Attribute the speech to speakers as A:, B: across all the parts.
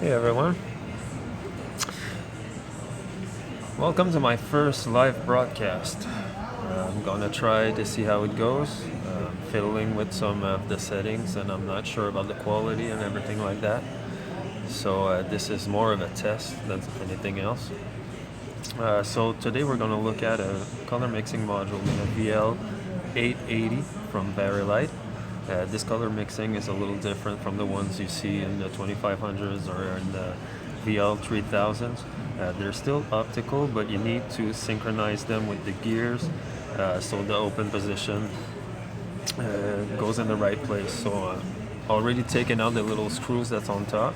A: Hey everyone, welcome to my first live broadcast. I'm gonna try to see how it goes, fiddling with some of the settings, and I'm not sure about the quality and everything like that. So this is more of a test than anything else. So today we're gonna look at a color mixing module in a VL880 from vari-lite. This color mixing is a little different from the ones you see in the 2500s or in the VL3000s. They're still optical, but you need to synchronize them with the gears so the open position goes in the right place. So already taken out the little screws that's on top.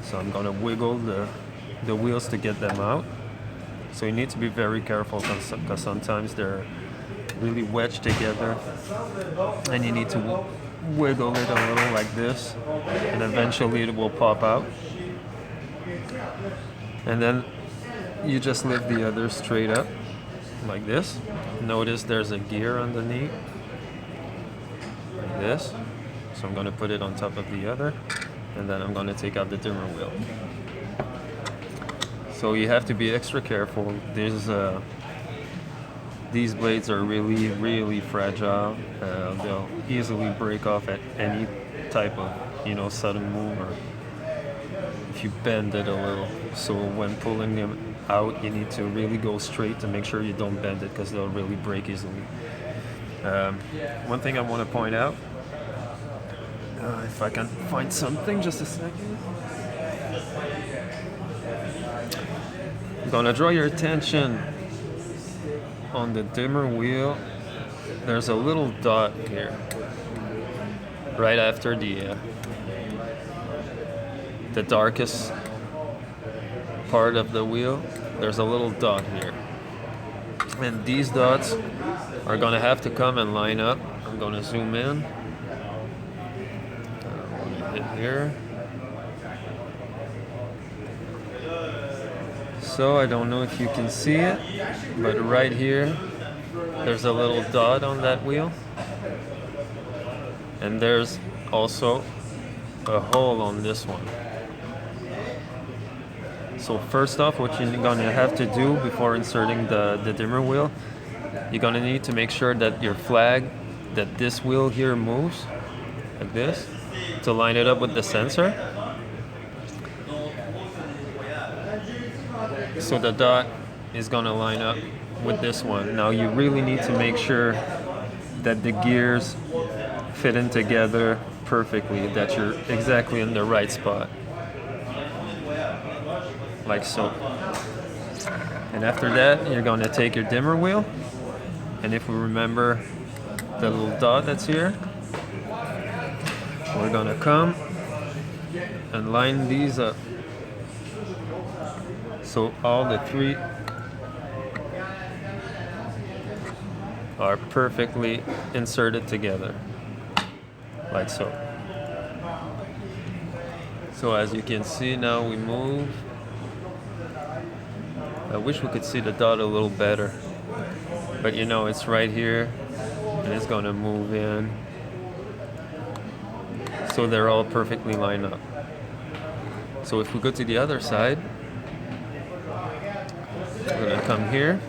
A: So I'm gonna wiggle the wheels to get them out. So you need to be very careful because sometimes they're really wedged together and you need to wiggle it a little like this and eventually it will pop out. And then you just lift the other straight up like this. Notice there's a gear underneath like this. So I'm going to put it on top of the other and then I'm going to take out the dimmer wheel. So you have to be extra careful. These blades are really fragile. They'll easily break off at any type of sudden move or if you bend it a little. So when pulling them out, you need to really go straight to make sure you don't bend it because they'll really break easily. One thing I want to point out, if I can find something, just a second. I'm gonna draw your attention on the dimmer wheel. There's a little dot here right after the darkest part of the wheel. There's a little dot here and these dots are gonna have to come and line up. I'm gonna zoom in. I'm gonna hit here. So I don't know if you can see it, but right here there's a little dot on that wheel and there's also a hole on this one. So first off, what you're gonna have to do before inserting the dimmer wheel, you're gonna need to make sure that your flag, that this wheel here moves like this to line it up with the sensor. So the dot is gonna line up with this one. Now you really need to make sure that the gears fit in together perfectly, that you're exactly in the right spot. Like so. And after that, you're gonna take your dimmer wheel, and if we remember the little dot that's here, we're gonna come and line these up. So all the three are perfectly inserted together, like so. So as you can see now we move. I wish we could see the dot a little better, but it's right here and it's gonna move in. So they're all perfectly lined up. So if we go to the other side, we're gonna come here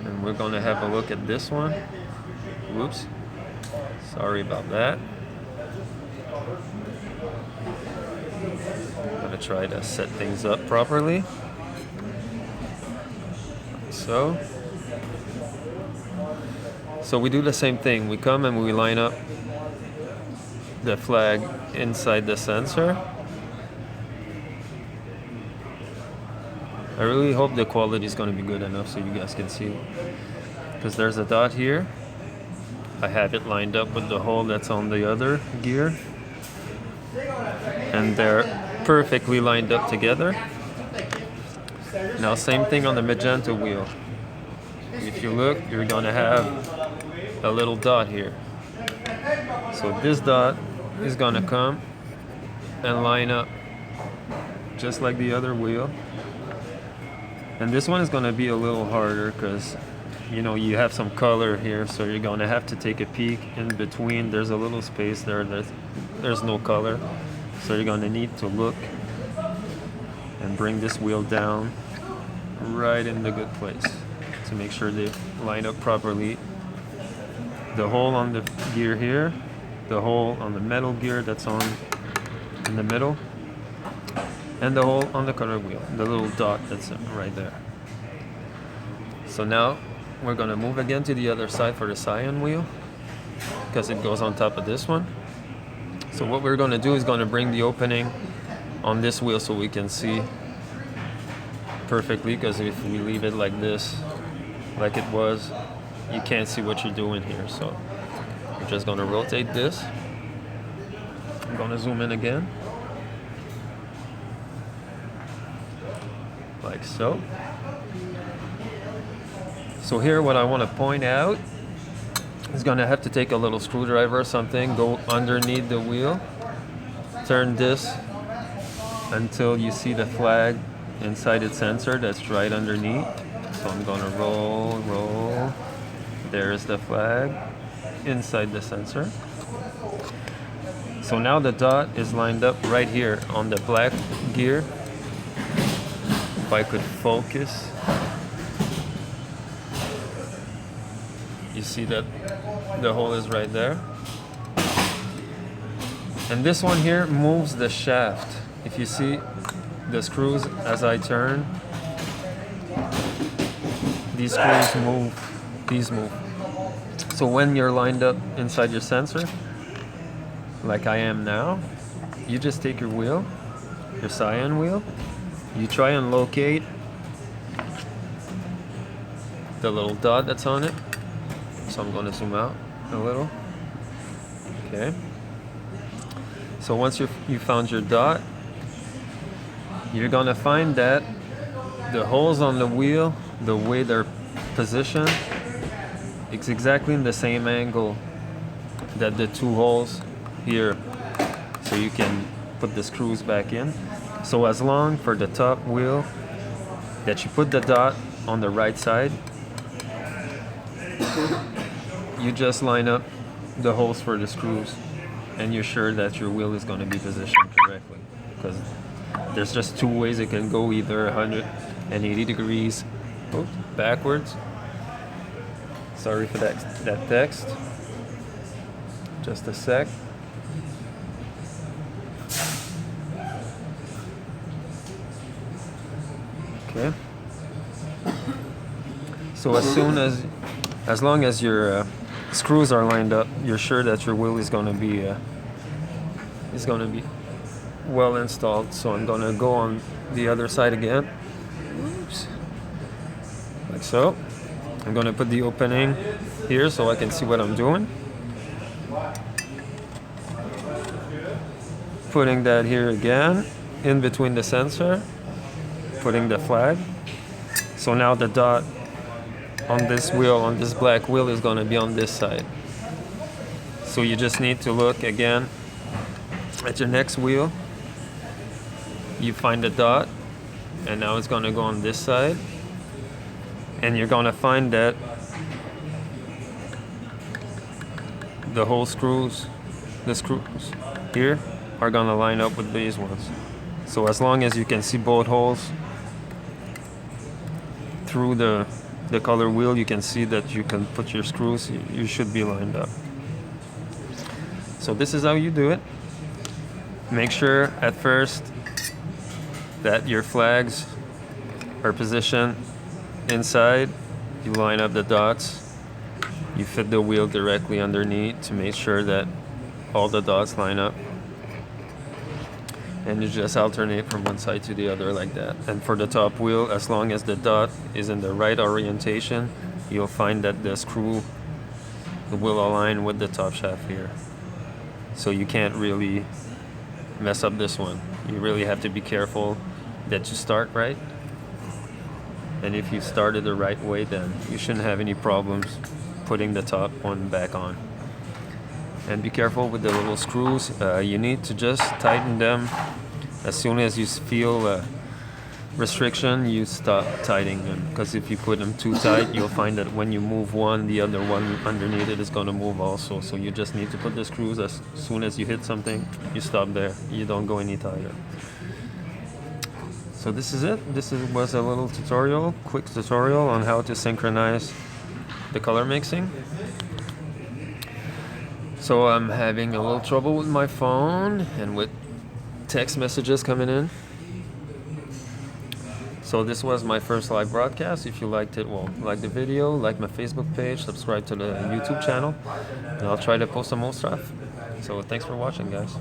A: and we're gonna have a look at this one. Whoops, sorry about that. I'm gonna try to set things up properly. So we do the same thing. We come and we line up the flag inside the sensor. I really hope the quality is going to be good enough so you guys can see, because there's a dot here. I have it lined up with the hole that's on the other gear and they're perfectly lined up together. Now same thing on the Magenta wheel. If you look, you're going to have a little dot here. So this dot is going to come and line up just like the other wheel. And this one is going to be a little harder because you have some color here, so you're going to have to take a peek in between. There's a little space there, there's no color, so you're going to need to look and bring this wheel down right in the good place to make sure they line up properly. The hole on the gear here, the hole on the metal gear that's on in the middle, and the hole on the color wheel, the little dot that's right there. So now we're gonna move again to the other side for the cyan wheel because it goes on top of this one. So what we're gonna do is gonna bring the opening on this wheel so we can see perfectly, because if we leave it like this, like it was, you can't see what you're doing here. So we're just gonna rotate this. I'm gonna zoom in again, like so. So here what I want to point out is gonna have to take a little screwdriver or something, go underneath the wheel, turn this until you see the flag inside its sensor that's right underneath. So I'm gonna roll. There's the flag inside the sensor. So now the dot is lined up right here on the black gear. If I could focus, you see that the hole is right there. And this one here moves the shaft. If you see the screws as I turn, these screws move, these move. So when you're lined up inside your sensor, like I am now, you just take your wheel, your cyan wheel, you try and locate the little dot that's on it. So I'm going to zoom out a little. Okay. So once you found your dot, you're going to find that the holes on the wheel, the way they're positioned, it's exactly in the same angle that the two holes here. So you can put the screws back in. So as long for the top wheel that you put the dot on the right side, you just line up the holes for the screws and you're sure that your wheel is going to be positioned correctly, because there's just two ways it can go, either 180 degrees backwards. Sorry for that text. Just a sec. Okay. So as long as your screws are lined up, you're sure that your wheel is going to be well installed. So I'm going to go on the other side again. Oops. Like so. I'm going to put the opening here so I can see what I'm doing. Putting that here again, in between the sensor, putting the flag. So now the dot on this wheel, on this black wheel, is going to be on this side. So you just need to look again at your next wheel. You find the dot, and now it's going to go on this side. And you're going to find that the whole screws, the screws here, are going to line up with these ones. So as long as you can see both holes through the color wheel, you can see that you can put your screws, you should be lined up. So this is how you do it. Make sure at first that your flags are positioned inside. You line up the dots, you fit the wheel directly underneath to make sure that all the dots line up, and you just alternate from one side to the other like that. And for the top wheel, as long as the dot is in the right orientation, you'll find that the screw will align with the top shaft here. So you can't really mess up this one. You really have to be careful that you start right. And if you started the right way, then you shouldn't have any problems putting the top one back on. And be careful with the little screws. You need to just tighten them. As soon as you feel restriction, you stop tightening them. Because if you put them too tight, you'll find that when you move one, the other one underneath it is going to move also. So you just need to put the screws, as soon as you hit something, you stop there. You don't go any tighter. So this is it. Was a little tutorial, quick tutorial on how to synchronize the color mixing. So I'm having a little trouble with my phone and with text messages coming in. So this was my first live broadcast. If you liked it, well, like the video, like my Facebook page, subscribe to the YouTube channel, and I'll try to post some more stuff. So thanks for watching, guys.